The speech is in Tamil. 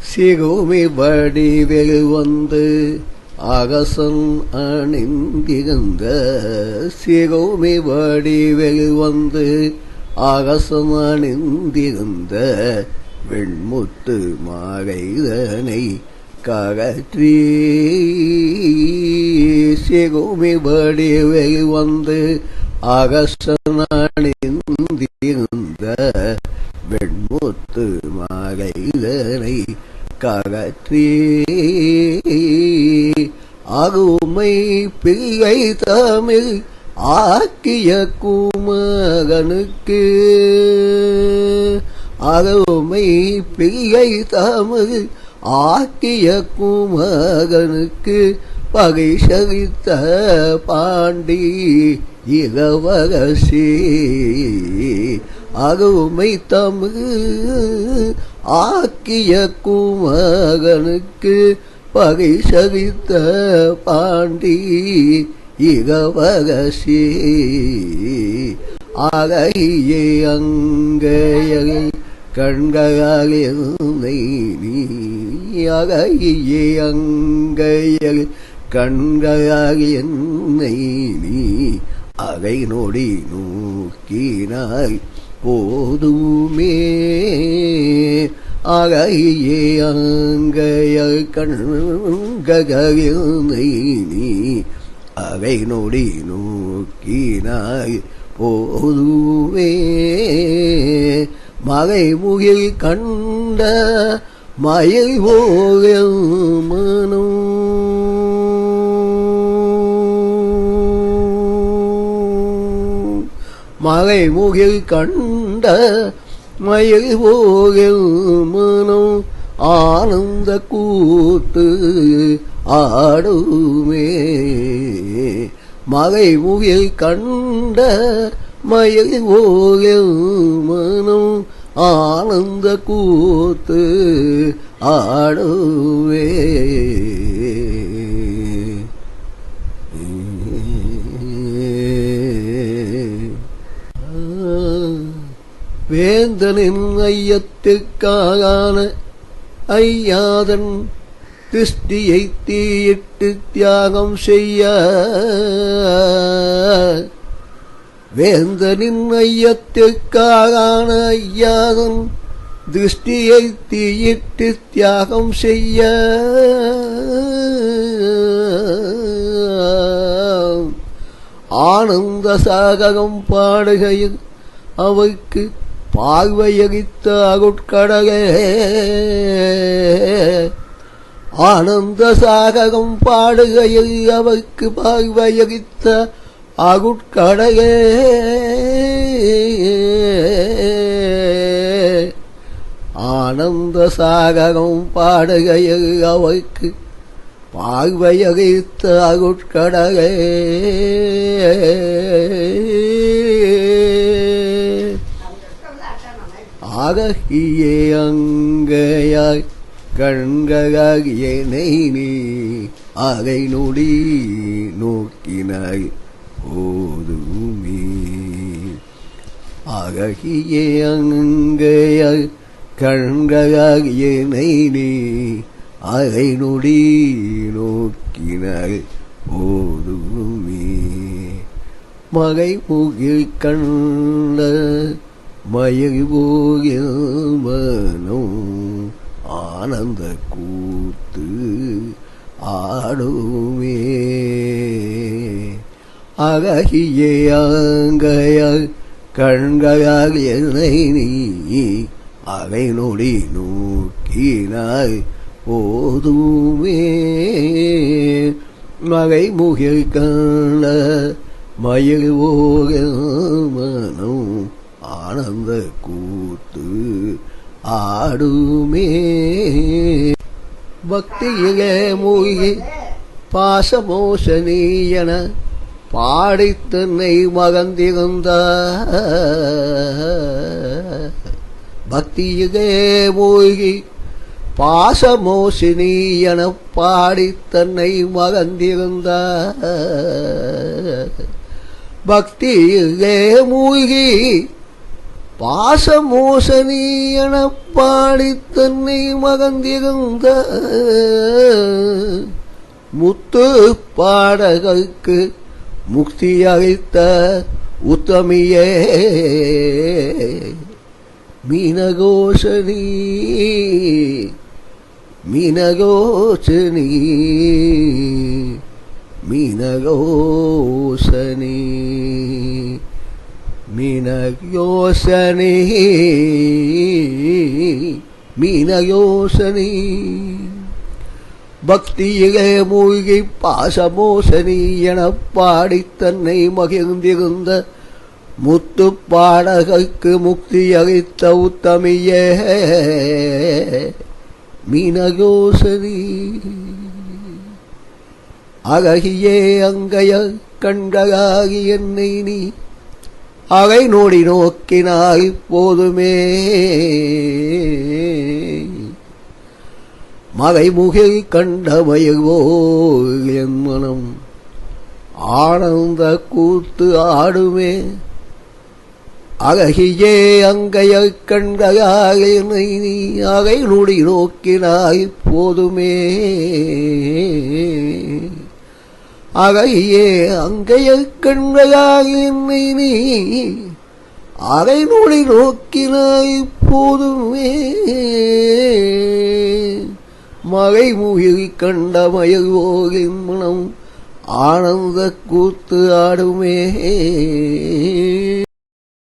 சிறுமி வடிவில் வந்து அரசன் அணிந்திருந்த சிறுமி வடிவில் வந்து அரசன் அணிந்திருந்த வெண்முத்து மாலைதனை கரற்றி சிறுமி வடிவில் வந்து அரசன் அணிந்திருந்த வெண்முத்து மாலைதனை கரற்றி அருமை பிள்ளை தமிழ் ஆக்கிய குமரனுக்கு அருமை பிள்ளை தமிழ் ஆக்கிய குமரனுக்கு பரிசளித்த பாண்டி இளவரசி அருமை தமிழ் ஆக்கிய குமரனுக்கு பரிசளித்த பாண்டி இளவரசி அழகியே அங்கையல் கண்களால் என்னை நீ அழகியே அங்கையல் கண்களால் என்னை நீ அரை நொடி நோக்கினாய் போதுமே அழகியே அங்கையல் கண்களால் என்னை நீ அரை நொடி நோக்கினாய் போதுமே மறைமுகில் கண்ட மயில் போல் மனம் மறைமுகில் கண்ட மயில் போல் மனம் ஆனந்த கூத்து ஆடுமே மறைமுகில் கண்ட மயில் போல் மனம் ஆனந்த கூத்து ஆடுவே வேந்தனின் ஐயத்திற்கான ஐயாதன் திருஷ்டியை தீயிட்டு தியாகம் செய்ய வேந்தனின் ஐயத்திற்கான ஐயாதன் திருஷ்டியை தீயிட்டு தியாகம் செய்ய ஆனந்த சாகரம் பாடுகையில் அவைக்கு பார்வையளித்த அருட்கடலே ஆனந்த சாகரம் பாடுகையில் அவைக்கு பார்வையளித்த அருட்கடலே ஆனந்த சாகரம் பாடுகையில் அவைக்கு பார்வையளித்த அருட்கடலே அழகியே அங்கையாய் கண்களாகிய நீ அரை நொடி நோக்கினாய் போதுமே அழகியே அங்கையாய் கண்களாகிய நீ அரை நொடி நோக்கினாய் போதுமே மறைமுகில் கண்ட மயில் போகில் மனம் ஆனந்த கூத்து ஆடுமே அழகியே அங்கையால் கண்களால் என்னை நீ அரை நொடி நோக்கினாய் போதுமே மறைமுகில் கண்ட மயில் போகில் மனம் ஆனந்த கூத்து ஆடுமே பக்தியிலே மூழ்கி பாசமோசனீயன பாடித் தன்னை மகந்திருந்த பக்தியிலே மூழ்கி பாசமோசினி எனப் பாடித் தன்னை மகந்திருந்த பக்தியிலே மூழ்கி பாசமோசனி எனப் பாடித் தன்னை மகந்திருந்த முத்து பாடகருக்கு முக்தி அளித்த உத்தமியே மீனகோஷனி மீனகோஷனி மீனகோஷனி மீனயோசனி மீனயோசனி பக்தியிலே மூழ்கி பாசமோசனி எனப் பாடித் தன்னை மகிழ்ந்திருந்த முத்து பாடகருக்கு முக்தி அளித்த உத்தமியே மீனயோசனி அழகியே அங்கைய கண்களாகி என்னை நீ அகை நோடி நோக்கினாய் போதுமே மலைமுகில் கண்ட மயல்வோல் என் மனம் ஆனந்த கூத்து ஆடுமே அழகியே அங்கைய கண்களாக என்னை நீ அகை நொடி நோக்கினாய் போதுமே அழகியே அங்கைய கண்களாக என்னை நீ அகை நொடி நோக்கினாய் போதுமே மலைமுகில் கண்ட மயல்வோலின் மனம் ஆனந்த கூத்து ஆடுமே.